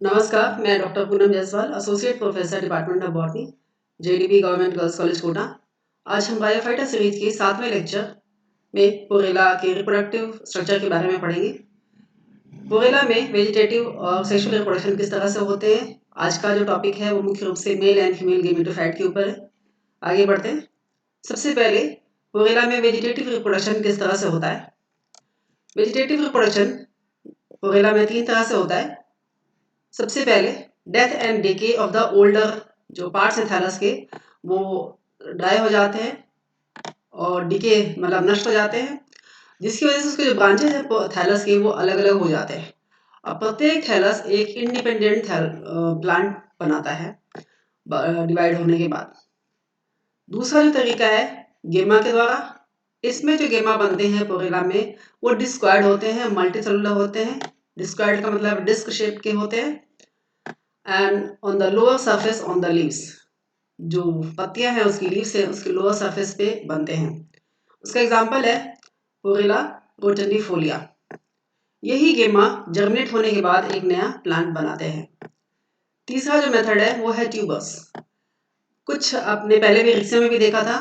नमस्कार, मैं doctor Poonam Jaiswal, associate professor department of botany, JDB government girls college Kota. आज हम बायोफाइटा सीरीज के 7वें लेक्चर में पोरेला के रिप्रोडक्टिव स्ट्रक्चर के बारे में पढ़ेंगे। पोरेला में वेजिटेटिव और सेक्सुअल रिप्रोडक्शन किस तरह से होते हैं। आज का जो टॉपिक है वो मुख्य रूप से मेल एंड फीमेल गेमेटोफाइट के ऊपर है। आगे बढ़ते हैं। सबसे पहले पोरेला में वेजिटेटिव रिप्रोडक्शन किस तरह से होता है। वेजिटेटिव रिप्रोडक्शन पोरेला में 3 तरह से होता है। सबसे पहले death and decay of the older जो पार्ट्स हैं थैलस के वो ड्राई हो जाते हैं और डिके मतलब नष्ट हो जाते हैं, जिसकी वजह से उसके जो ब्रांचेस हैं थैलस के वो अलग अलग हो जाते हैं। अब प्रत्येक थैलस एक इंडिपेंडेंट प्लांट बनाता है डिवाइड होने के बाद। दूसरा जो तरीका है गेमा के द्वारा। इसमें जो गेमा बनते हैं पोरेला में वो डिस्क्वायर्ड होते हैं, मल्टीसेलुलर होते हैं। डिस्क्वायर्ड का मतलब डिस्क शेप के होते हैं। And on the lower surface on the leaves, जो पत्तियां हैं उसकी लीव्स है उसके लोअर सरफेस पे बनते हैं। उसका एग्जांपल है पोरेला रोटेंडिफोलिया। यही गेमा जर्मिनेट होने के बाद एक नया प्लांट बनाते हैं। तीसरा जो मेथड है वो है ट्यूबर्स। कुछ आपने पहले भी रिक्शा में भी देखा था,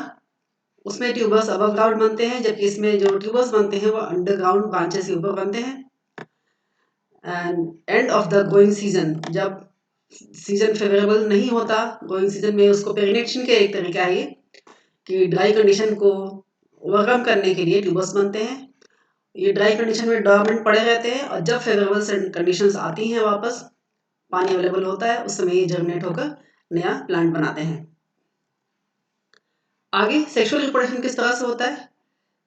उसमें ट्यूबर्स अबव ग्राउंड बनते हैं, जबकि इसमें जो ट्यूबर्स बनते हैं वो अंडरग्राउंड ब्रांचेस के ऊपर बनते हैं। And end of the growing season, जब सीजन फेवरेबल नहीं होता ग्रोइंग सीजन में, उसको पेरिनेशन का एक तरीका है कि ड्राई कंडीशन को ओवरकम करने के लिए ट्यूबर्स बनते हैं। ये ड्राई कंडीशन में डोरमेंट पड़े रहते हैं और जब फेवरेबल कंडीशंस आती हैं, वापस पानी अवेलेबल होता है, उस समय ये जर्मिनेट होकर नया प्लांट बनाते हैं। आगे सेक्सुअल रिप्रोडक्शन किस तरह से होता है।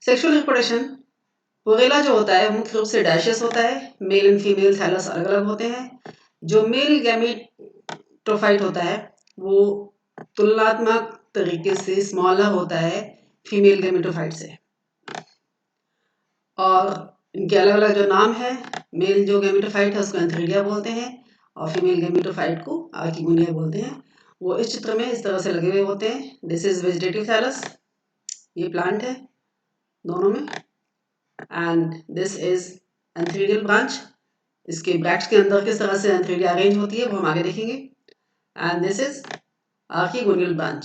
सेक्सुअल रिप्रोडक्शन पोरेला जो होता है मुख्य रूप से डैशियस होता है। मेल एंड फीमेल थैलस अलग अलग होते हैं। जो मेल गैमेटोफाइट होता है वो तुलनात्मक तरीके से स्मॉलर होता है फीमेल गैमेटोफाइट से, और इनके अलग अलग जो नाम है, मेल जो गैमेटोफाइट है उसको एंथ्रीडिया बोलते हैं और फीमेल गैमेटोफाइट को आर्किगोनिया बोलते हैं। वो इस चित्र में इस तरह से लगे हुए होते हैं। दिस इज वेजिटेटिव थैलस, ये प्लांट है दोनों में, and this is antheridial branch. इसके ब्रैक्ट्स के अंदर किस तरह से एंथ्रीडिया अरेंज होती है वो हम आगे देखेंगे। And this is archegonial branch.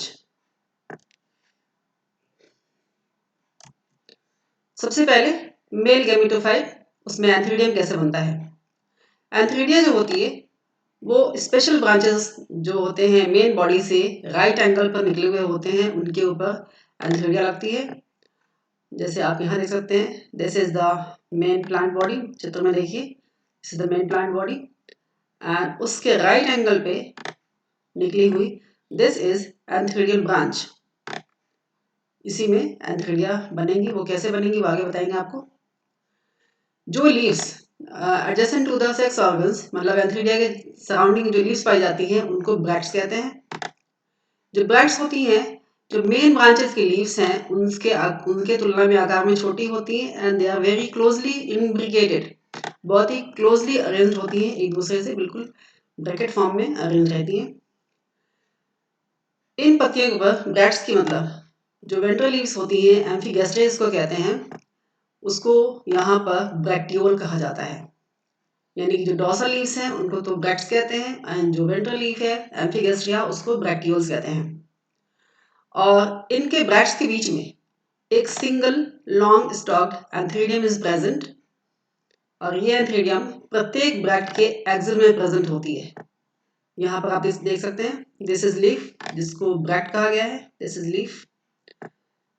सबसे पहले मेल गैमेटोफाइट, उसमें एंथ्रीडियम कैसे बनता है। एंथ्रीडिया जो होती है वो स्पेशल ब्रांचेस जो होते हैं मेन बॉडी से राइट एंगल पर निकले हुए होते हैं, उनके ऊपर एंथ्रीडिया लगती है। जैसे आप यहाँ देख सकते हैं, this is the main plant body. चित्र में देखिए, this is the main plant body and उसके राइट एंगल पे निकली हुई दिस इज एंथ्रीडियल ब्रांच। इसी में एंथ्रीडिया बनेंगी। वो कैसे बनेंगी वो आगे बताएंगे आपको। जो leaves adjacent to the sex organs, मतलब एंथ्रीडिया के सराउंडिंग जो लीव्स पाई जाती हैं उनको ब्रैक्ट्स कहते हैं। जो ब्रैक्ट्स होती हैं, जो मेन ब्रांचेस की लीव्स हैं उनके तुलना में आकार में छोटी होती हैं and they are very closely imbricated, बहुत ही क्लोजली अरेंज होती हैं, एक दूसरे से बिल्कुल ब्रैकेट फॉर्म में अरेंज रहती हैं। इन पत्तियों के ऊपर ब्रैक्ट्स की मतलब जो वेंट्रल लीव्स होती हैं, एम्फीगैस्ट्रेस को कहते हैं, उसको यहाँ पर ब्रैक्टियोल कहा जाता है। यानी कि जो डॉर्सल लीव्स हैं उनको तो ब्रैक्ट्स कहते हैं एंड जो वेंट्रल लीफ है एम्फीगैस्ट्रिया उसको ब्रैक्टियोल्स कहते हैं। और इनके ब्रैक्ट्स के बीच में एक single long stocked antheridium is present, और ये एंथ्रीडियम प्रत्येक ब्रैक्ट के एक्सिल में प्रेजेंट होती है। यहाँ पर आप देख सकते हैं, दिस इज लीफ जिसको ब्रैक्ट कहा गया है, this is leaf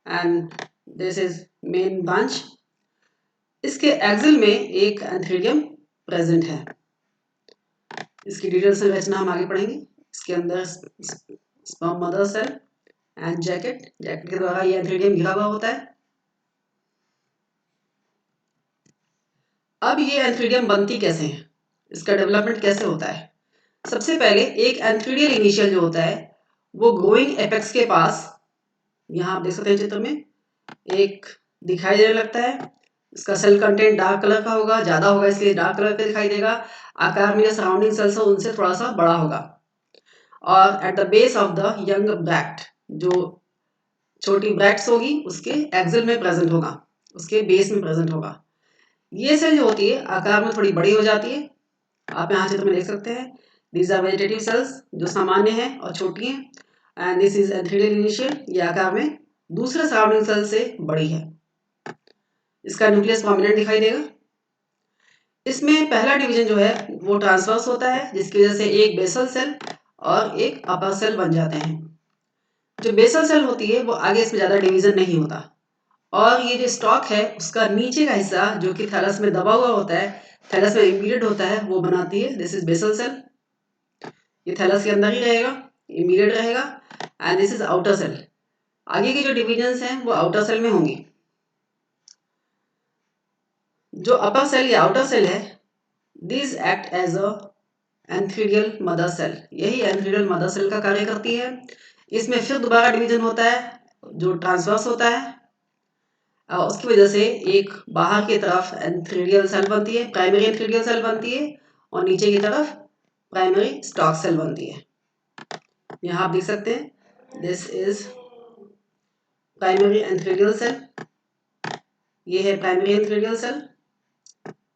and this is main branch. इसके एक्सिल में एक एंथ्रीडियम प्रेजेंट है। इसकी डिटेल संरचना हम आगे पढ़ेंगे। इसके अंदर sperm mother cell and jacket के द्वारा ये एंथ्रीडियम घिरा हुआ होता है। अब ये एंथ्रीडियम बनती कैसे है, इसका डेवलपमेंट कैसे होता है। सबसे पहले एक एंथ्रीडियल इनिशियल जो होता है वो ग्रोइंग एपेक्स के पास, यहाँ आप देख सकते हैं चित्र में, एक दिखाई देने लगता है। इसका सेल कंटेंट डार्क कलर का होगा, ज्यादा होगा इसलिए डार्क कलर का दिखाई देगा। आकार में जो सराउंडिंग सेल्स हो उनसे थोड़ा सा बड़ा होगा। और at the base of the young bract, जो छोटी ब्रैक्ट्स होगी उसके एक्सिल में प्रेजेंट होगा, उसके बेस में प्रेजेंट होगा। ये सेल जो होती है आकार में थोड़ी बड़ी हो जाती है आप यहाँ चित्र में देख सकते हैं, दीज आर वेजिटेटिव सेल्स जो सामान्य हैं और छोटी हैं, and this is antheridial initial, ये आकार में दूसरे सराउंडिंग सेल से बड़ी है। इसका न्यूक्लियस प्रोमिनेंट दिखाई देगा। इसमें पहला डिवीजन जो है वो ट्रांसवर्स होता है, जिसकी वजह से एक बेसल सेल और एक अपर सेल बन जाते हैं। जो बेसल सेल होती है वो आगे इसमें ज़्यादा डिवीजन नहीं होता, और ये जो स्टॉक है उसका नीचे का हिस्सा जो कि थैलस में दबा हुआ होता है, थैलस में इम्बीडेड होता है, वो बनाती है। दिस इज बेसल सेल, ये थैलस के अंदर ही रहेगा, इम्बीडेड रहेगा, and this is outer cell. आगे की जो डिविजन्स हैं वो आउटर सेल में होंगी। जो अपर सेल या आउटर सेल है, this act as a antheridial mother cell, यही एंथ्रीडियल मदर सेल का कार्य करती है। इसमें फिर दोबारा डिवीजन होता है जो ट्रांसवर्स होता है, उसकी वजह से एक बाहर की तरफ एंथ्रीडियल सेल बनती है, प्राइमरी एंथ्रीडियल सेल बनती है, और नीचे की तरफ प्राइमरी स्टॉक सेल बनती है। यहाँ आप देख सकते हैं, this is primary antheridial cell, ये है प्राइमरी एंथ्रीडियल सेल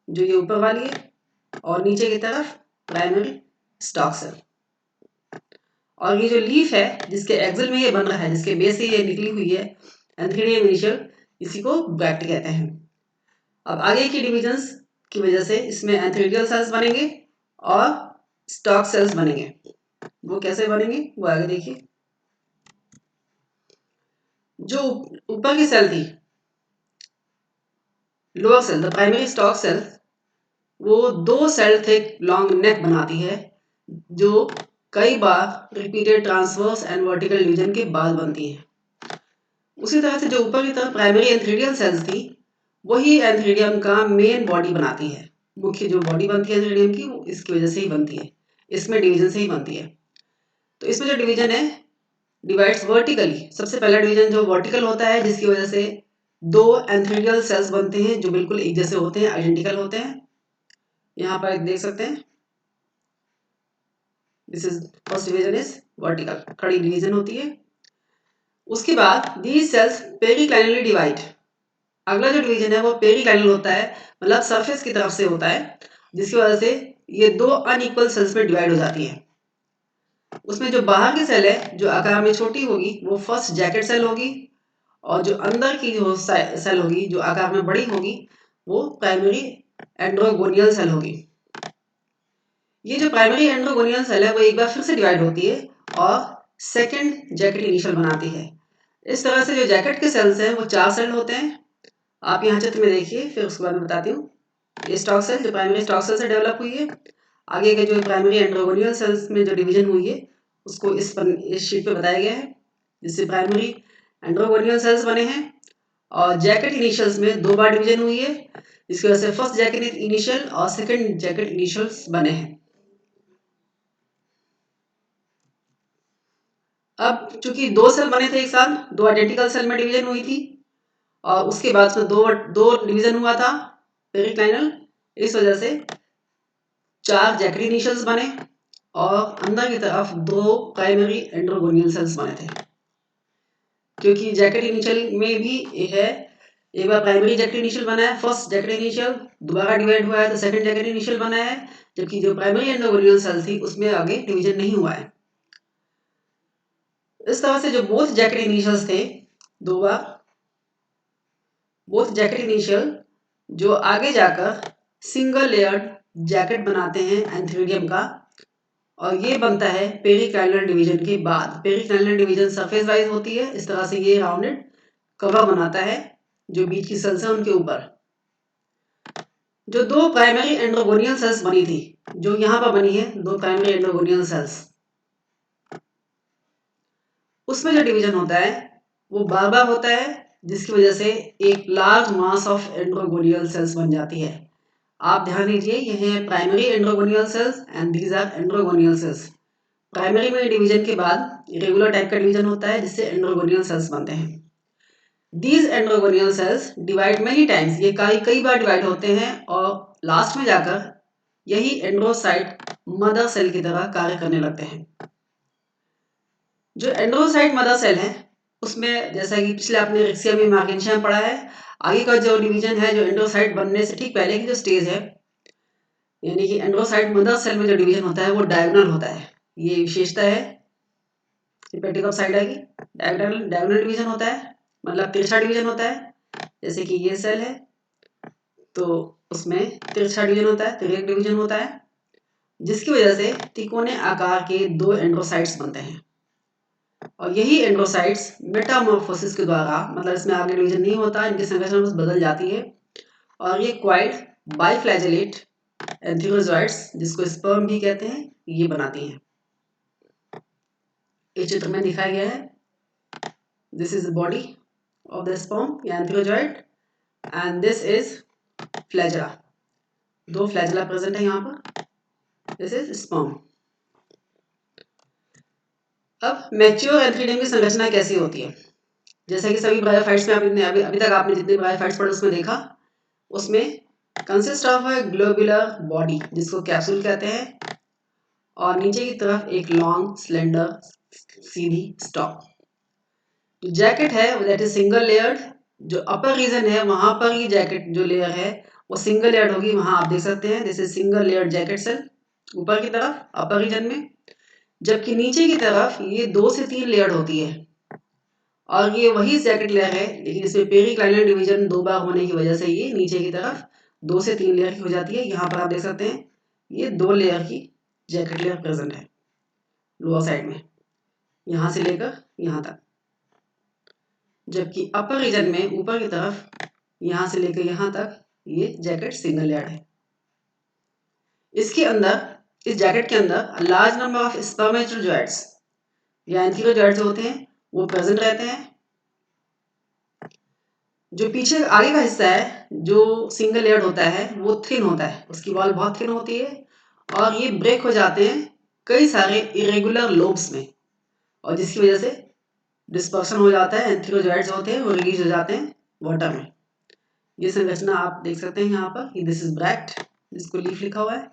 जो ये ऊपर वाली है, और नीचे की तरफ प्राइमरी स्टॉक सेल। और ये जो लीफ है जिसके एक्सल में ये बन रहा है, जिसके बेस से ये निकली हुई है एंथ्रीडियम इनिशियल, इसी को ब्रैक्ट कहते हैं। अब आगे की डिविजन्स की वजह से इसमें एंथ्रीडियल सेल्स बनेंगे और स्टॉक सेल्स बनेंगे। वो कैसे बनेंगे वो आगे देखिए। जो ऊपर की सेल थी, lower cell, the primary stalk cell, वो 2 सेल थे लॉन्ग नेक बनाती है, जो कई बार repeated transverse and vertical division के बाद बनती है। उसी तरह से जो ऊपर की तरफ प्राइमरी एंथ्रीडियल सेल्स थी, वही एंथ्रीडियम का मेन बॉडी बनाती है। मुख्य जो बॉडी बनती है एंथ्रीडियम की, वो इसकी वजह से ही बनती है, इसमें डिवीजन से ही बनती है। तो इसमें जो डिवीजन है डिवाइड्स वर्टिकली। सबसे पहला डिवीजन जो वर्टिकल होता है, जिसकी वजह से 2 एंथ्रीडियल सेल्स बनते हैं जो बिल्कुल एक जैसे होते हैं, आइडेंटिकल होते हैं। यहाँ पर देख सकते हैं, this is first division is vertical, खड़ी डिवीजन होती है। उसके बाद दीज सेल्स पेरिक्लाइनली डिवाइड। अगला जो डिवीजन है वो पेरिक्लाइनल होता है, मतलब सरफेस की तरफ से होता है, जिसकी वजह से ये 2 अनइक्वल सेल्स में डिवाइड हो जाती है। उसमें जो बाहर की सेल है जो आकार में छोटी होगी वो फर्स्ट जैकेट सेल होगी, और जो अंदर की जो सेल होगी जो आकार में बड़ी होगी वो प्राइमरी एंड्रोगोनियल सेल होगी। ये जो प्राइमरी एंड्रोगोनियल सेल है वो एक बार फिर से डिवाइड होती है और सेकेंड जैकेट इनिशियल बनाती है। इस तरह से जो जैकेट के सेल्स हैं वो 4 सेल होते हैं। आप यहाँ चित्र में देखिए, फिर उसके बाद में बताती हूँ। ये स्टॉक सेल जो प्राइमरी स्टॉक सेल से डेवलप हुई है, आगे के जो प्राइमरी एंड्रोगोनियल सेल्स में जो डिवीजन हुई है उसको इस शीट पे बताया गया है, जिससे प्राइमरी एंड्रोगोनियल सेल्स बने हैं। और जैकेट इनिशियल्स में 2 बार डिवीजन हुई है, जिसकी वजह से फर्स्ट जैकेट इनिशियल और सेकंड जैकेट इनिशियल्स बने हैं। अब चूंकि 2 सेल बने थे एक साथ, 2 आइडेंटिकल सेल में डिवीजन हुई थी, और उसके बाद में दो डिवीजन हुआ था पेरिक्लाइनल, इस वजह से 4 जैकेट इनिशियल्स बने, और अंदर की तरफ 2 प्राइमरी एंड्रोगोनियल सेल्स बने थे। क्योंकि जैकेट इनिशियल में भी है, एक बार प्राइमरी जैकेट इनिशियल बना है, फर्स्ट जैकेट इनिशियल दोबारा डिवाइड हुआ है तो सेकंड जैकेट इनिशियल बना है, जबकि जो प्राइमरी एंड्रोगोनियल सेल थी उसमें आगे डिवीजन नहीं हुआ है। इस तरह से जो बोथ जैकेट इनिशियल्स थे, 2 बार बोथ जैकेट इनिशियल जो आगे जाकर सिंगल लेयर्ड जैकेट बनाते हैं एंथ्रीडियम का, और ये बनता है पेरिक्लाइनल डिवीजन के बाद। पेरिक्लाइनल डिवीजन सरफेस वाइज होती है, इस तरह से ये राउंडेड कवर बनाता है जो बीच की सेल्स है उनके ऊपर। जो 2 प्राइमरी एंड्रोगोनियल सेल्स बनी थी, जो यहाँ पर बनी है 2 प्राइमरी एंड्रोगोनियल सेल्स, उसमें जो डिवीजन होता है वो बार बार होता है, जिसकी वजह से एक large mass of androgonial cells बन जाती है। आप ध्यान दीजिए, यह है primary androgonial cells and these are androgonial cells. Primary में डिवीजन के बाद रेगुलर टाइप का डिवीजन होता है जिससे एंड्रोगोनियल सेल्स बनते हैं। These androgonial cells divide many times, ये कई बार डिवाइड होते हैं, और लास्ट में जाकर यही एंड्रोसाइट मदर सेल की तरह कार्य करने लगते हैं। जो एंड्रोसाइट मदर सेल है उसमें, जैसा कि पिछले आपने रिक्सिया में मार्केंशिया में पढ़ा है, आगे का जो डिवीजन है जो एंड्रोसाइट बनने से ठीक पहले की जो स्टेज है, यानी कि एंड्रोसाइट मदर सेल में जो डिवीजन होता है वो डायगोनल होता है। ये विशेषता है हेपेटिकोसाइटा की, डायगोनल डिवीजन होता है, मतलब तिरछा डिवीजन होता है। जैसे कि ये सेल है तो उसमें तिरछा डिवीजन होता है, तिर्यक डिवीजन होता है, जिसकी वजह से तिकोने आकार के 2 एंड्रोसाइट्स बनते हैं। और यही एंड्रोसाइट्स मेटामॉर्फोसिस के द्वारा, मतलब इसमें आगे डिवीजन नहीं होता, इनकी संरचना बस बदल जाती है और ये क्वाइड बाइफ्लैजेलेट एंथेरोजोइड्स, जिसको स्पर्म भी कहते हैं, ये बनाती हैं। इस चित्र में दिखाया गया है, this is the body of the sperm या antherozoid and this is flagella. 2 flagella present है यहाँ पर, दिस इज स्पर्म। अब मैच्योर एंथ्रीडियम की संरचना कैसी होती है? जैसा कि सभी ब्रायोफाइट्स में आपने अभी तक आपने जितने ब्रायोफाइट्स पढ़े उसमें देखा, उसमें कंसिस्ट ऑफ है ग्लोबुलर बॉडी, जिसको कैप्सूल कहते हैं, और नीचे की तरफ एक लॉन्ग स्लेंडर सीधी स्टॉक। जो जैकेट है दैट इज सिंगल लेयर्ड। जो अपर रीजन है वहां पर ये जैकेट जो लेयर है वो सिंगल लेयर्ड होगी, वहां आप देख सकते हैं this is single layered jacket cell ऊपर की तरफ अपर रीजन में, जबकि नीचे की तरफ ये 2 से 3 लेयर्ड होती है और ये वही जैकेट लेयर है, लेकिन इसमें पेरिक्लाइनल डिवीजन 2 बार होने की वजह से ये नीचे की तरफ 2 से 3 लेयर की हो जाती है। यहाँ पर आप देख सकते हैं ये 2 लेयर की जैकेट लेयर प्रेजेंट है लोअर साइड में, यहाँ से लेकर यहाँ तक, जबकि अपर रीजन में ऊपर की तरफ यहाँ से लेकर यहाँ तक ये जैकेट सिंगल लेयर है। इसके अंदर, इस जैकेट के अंदर लार्ज नंबर ऑफ स्पर्मेटोजोइड्स या एंथेरोजोइड्स होते हैं, वो प्रेजेंट रहते हैं। जो पीछे आगे का हिस्सा है जो सिंगल लेयर्ड होता है वो थिन होता है, उसकी वॉल बहुत थिन होती है और ये ब्रेक हो जाते हैं कई सारे इरेगुलर लोब्स में, और जिसकी वजह से डिस्पर्शन हो जाता है, एंथेरोजोइड्स होते हैं वो रिलीज हो जाते हैं वाटर में। ये संरचना आप देख सकते हैं यहाँ पर, दिस इज ब्रैक्ट जिसको लीफ लिखा हुआ है,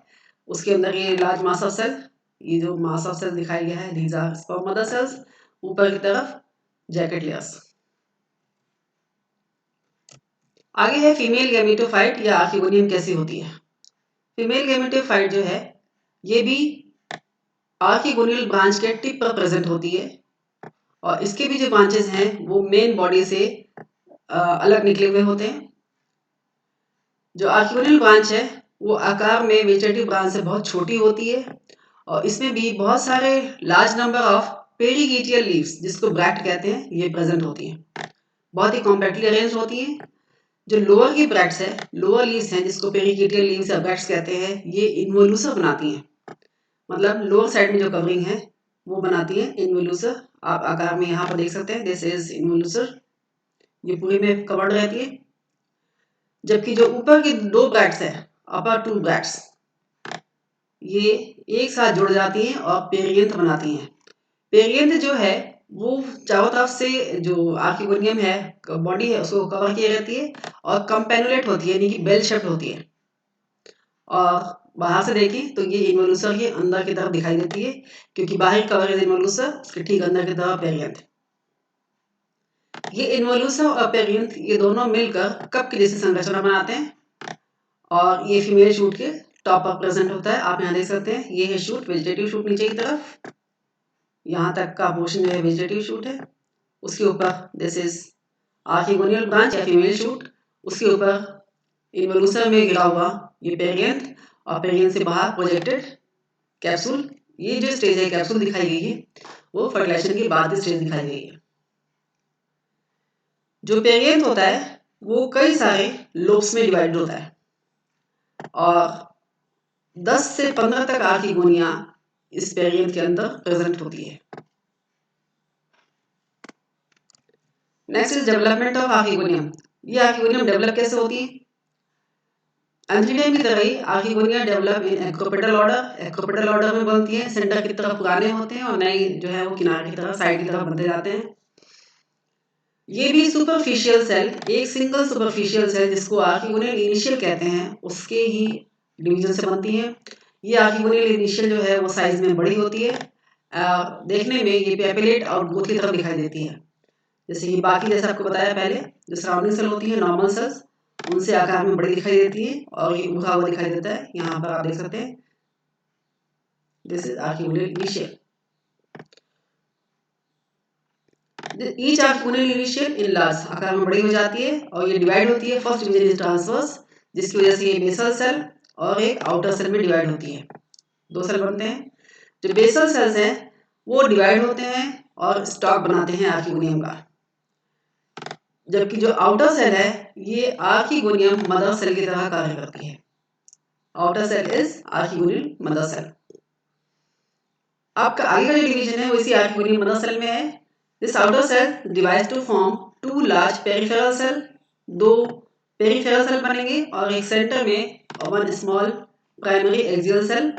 उसके अंदर ये लार्ज मास ऑफ सेल, ये जो मास ऑफ सेल दिखाया गया है these are sperm mother cells, ऊपर की तरफ जैकेट लेयर्स। आगे है फीमेल गैमेटोफाइट या आर्किगोनियम कैसी होती है। फीमेल गैमेटोफाइट जो है ये भी आर्किगोनियल ब्रांच के टिप पर प्रेजेंट होती है और इसके भी जो ब्रांचेस हैं वो मेन बॉडी से अलग निकले हुए होते हैं। जो आर्किगोनियल ब्रांच है वो आकार में वेजिटेटिव ब्रांच से बहुत छोटी होती है और इसमें भी बहुत सारे लार्ज नंबर ऑफ पेरिगेटियल लीव्स, जिसको ब्रैक्ट कहते हैं, ये प्रेजेंट होती हैं, बहुत ही कॉम्पैक्टली अरेंज होती हैं। जो लोअर की ब्रैक्ट्स है, लोअर लीव्स हैं जिसको पेरिगेटियल लीव्स या ब्रैक्ट्स कहते हैं, ये इन्वोल्यूसर बनाती हैं, मतलब लोअर साइड में जो कवरिंग है वो बनाती है इन्वोल्यूसर। आप आकार में यहाँ पर देख सकते हैं दिस इज इन्वोल्यूसर, ये पूरी में कवर्ड रहती है। जबकि जो ऊपर की 2 ब्रैक्ट्स है, अपर 2 ब्रैक्ट्स, ये एक साथ जुड़ जाती हैं और पेरियंथ बनाती हैं। पेरियंथ जो है वो चारों तरफ से जो आर्किगोनियम है बॉडी है उसको कवर किए रहती है और कंपेनुलेट होती है, यानी कि बेल शेप्ड होती है, और बाहर से देखें तो ये इन्वोल्यूसर के अंदर की तरफ दिखाई देती है, क्योंकि बाहर कवर इज इन्वोल्यूसर, उसके ठीक अंदर की तरफ पेरियंथ। ये इन्वोल्यूसर और पेरियंथ ये दोनों मिलकर कप की जैसी संरचना बनाते हैं और ये फीमेल शूट के टॉप पर प्रेजेंट होता है। आप यहाँ देख सकते हैं ये है शूट, वेजिटेटिव शूट नीचे की तरफ, यहाँ तक का पोर्शन जो है वेजिटेटिव शूट है, उसके ऊपर दिस इज आर्किगोनियल ब्रांच या फीमेल शूट, उसके ऊपर इन्वोल्यूसर में गिरा हुआ ये पेरियंथ और पेरियंथ से बाहर प्रोजेक्टेड कैप्सूल। ये जो स्टेज है कैप्सूल दिखाई गई है वो फर्टिलाइजेशन के बाद की स्टेज दिखाई गई है। जो पेरियंथ होता है वो कई सारे लोब्स में डिवाइड होता है और 10 से 15 तक आर्किगोनिया इस पेरियंथ के अंदर प्रेजेंट होती है। Next is development of archegonium. ये आर्किगोनियम डेवलप कैसे होती है? एंथ्रीडियम की तरह ही archegonia develop in acropetal order, acropetal order में बनती है, सेंटर की तरफ पुराने होते हैं और नए जो है वो किनारे की तरफ साइड की तरफ बनते जाते हैं। ये भी सुपरफिशियल सेल, एक सिंगल सुपरफिशियल सेल जिसको आर्किगोनियल इनिशियल कहते हैं उसके ही डिवीजन से बनती है। ये आर्किगोनियल इनिशियल जो है वो साइज में बड़ी होती है, देखने में ये पेपिलेट और ग्रोथ की तरफ दिखाई देती है, जैसे कि बाकी जैसे आपको बताया पहले जो सराउंडिंग सेल होती है नॉर्मल सेल्स, उनसे आकार में बड़ी दिखाई देती है और ये उभरा हुआ दिखाई देता है। यहाँ पर आप देख सकते हैं, this is archegonial initial. Each archegonial initial in large, आकार में बड़ी हो जाती है और ये डिवाइड होती है। फर्स्ट डिवीजन इज ट्रांसवर्स, जिसकी वजह से ये बेसल सेल और एक आउटर सेल में डिवाइड होती है, दो सेल बनते हैं। जो बेसल सेल्स हैं वो डिवाइड होते हैं और स्टॉक बनाते हैं आर्किगोनियम का, जबकि जो आउटर सेल है ये आर्किगोनियम मदर सेल की तरह कार्य करती है। Outer cell is archegonial mother cell. आपका आगे का जो डिवीजन है वो इसी आर्किगोनियल मदर सेल में है। This outer cell divides to form two large peripheral cell, दो पेरिफेरल सेल बनेंगे और एक सेंटर में one small primary axial cell.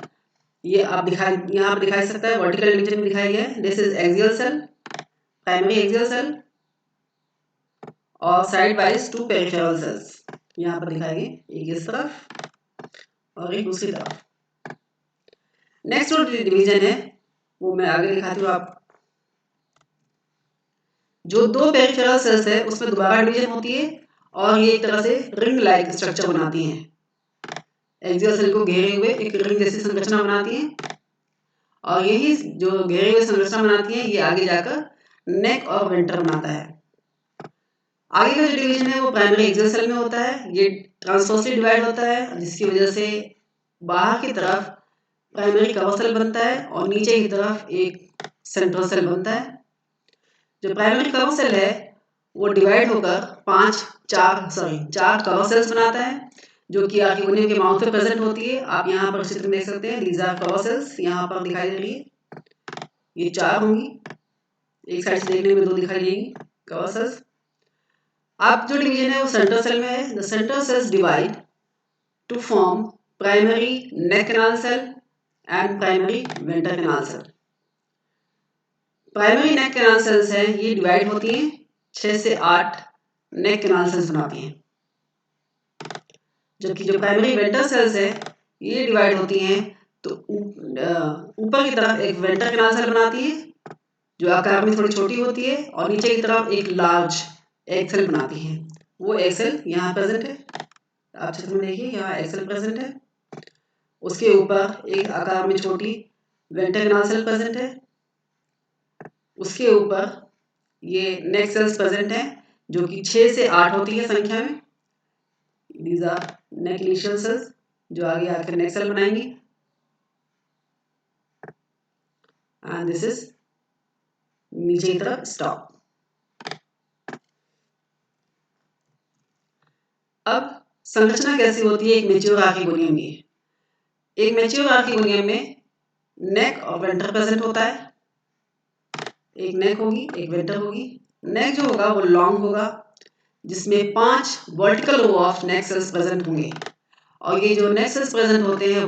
ये आप यहाँ पर दिखाई सकता है, वर्टिकल डिवीजन में दिखाया गया है। This is axial cell, primary axial cell और sidewise two peripheral cells यहाँ पर दिखाएंगे, एक इस तरफ और एक दूसरी तरफ। नेक्स्ट जो डिवीजन है वो मैं आगे दिखाती हूँ आप। जो दो पेरिफेरल सेल्स है उसमें दोबारा डिवीजन होती है और ये एक तरह से रिंग लाइक स्ट्रक्चर बनाती हैं। एक्सियल सेल को घेरे हुए एक रिंग जैसी संरचना बनाती हैं और यही जो घेरे हुए संरचना बनाती है ये आगे जाकर नेक और वेंटर बनाता है। आगे का जो डिवीजन है वो प्राइमरी एक्सियल सेल में होता है। ये ट्रांसवर्सली डिवाइड होता है, जिसकी वजह से बाहर की तरफ प्राइमरी कवर सेल बनता है और नीचे की तरफ एक सेंट्रल सेल बनता है। जो प्राइमरी कवर सेल है वो डिवाइड होकर चार कवर सेल्स बनाता है, जो कि आर्किगोनियम के माउथ पे प्रेजेंट होती है। आप यहाँ पर चित्र में देख सकते हैं, दीज आर कवर सेल्स यहाँ पर दिखाई दे रही है। ये चार होंगी, एक साइड से देखने में दो दिखाई देंगी कवर सेल्स। अब जो डिवीजन है वो सेंट्रल सेल में है। The central cells divide to form primary neck canal cell and primary venter canal cell. Primary neck canal cells हैं ये डिवाइड होती हैं, 6 से 8 नेक कैनाल सेल्स बनाती हैं, जबकि जो प्राइमरी वेंटर सेल्स है ये डिवाइड होती हैं तो ऊपर की तरफ एक वेंटर कैनाल सेल बनाती है जो आकार में थोड़ी छोटी होती है और नीचे की तरफ एक लार्ज एग सेल बनाती है। वो एग सेल यहाँ प्रेजेंट है, आप चित्र में देखिए यहाँ एग सेल प्रेजेंट है। उसके ऊपर एक आकार में छोटी वेंटर कैनाल सेल प्रेजेंट है। उसके ऊपर ये नेक सेल्स प्रेजेंट हैं जो कि 6 से 8 होती है संख्या में। These are neck initial cells जो आगे आकर नेक सेल बनाएंगी एंड दिस इज नीचे की तरफ स्टॉप। अब संरचना कैसी होती है एक मैच्योर आर्किगोनियम की। एक मैच्योर आर्किगोनियम में नेक और वेंटर प्रेजेंट होता है। एक नेक होगी, एक वेंटर होगी। नेक जो होगा वो लॉन्ग होगा, जिसमें 5 vertical row of neck cells present होंगे और ये जो नेक सेल्स प्रेजेंट होते हैं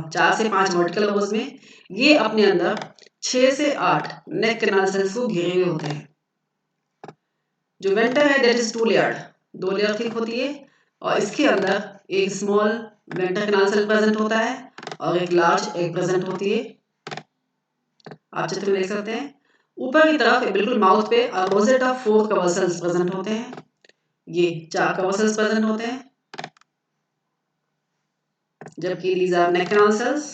4 से 5 वर्टिकल रोज में ये अपने अंदर 6 से 8 नेक कैनाल सेल्स को घेरे हुए होते हैं। जो वेंटर है that is 2 layered, 2 layer thick होती है और इसके अंदर एक small venter canal cell present होता है और एक लार्ज एग प्रेजेंट होती है। आप चित्र में देख सकते हैं ऊपर की तरफ बिल्कुल माउथ पे rosette of 4 cover cells present होते हैं। ये 4 कवर सेल्स प्रेजेंट होते हैं, जबकि these are neck canal cells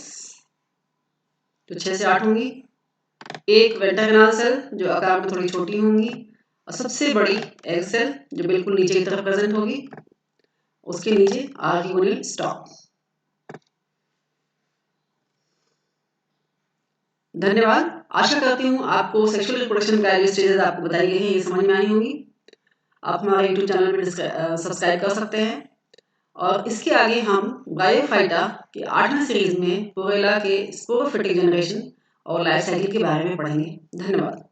जो 6 से 8 होंगी। एक वेंटर कैनाल सेल जो आकार में थोड़ी छोटी होंगी और सबसे बड़ी एग सेल जो बिल्कुल नीचे की तरफ प्रेजेंट होगी, उसके नीचे आर्किगोनियल स्टॉक। धन्यवाद। आशा करती हूँ आपको सेक्सुअल रिप्रोडक्शन का जो स्टेजेस आपको बताई गई हैं ये समझ में आई होंगी। आप हमारे YouTube चैनल पर सब्सक्राइब कर सकते हैं और इसके आगे हम ब्रायोफाइटा के 8वें सीरीज में पोरेला के स्पोरोफिटिक जनरेशन और लाइफ साइकिल के बारे में पढ़ेंगे। धन्यवाद।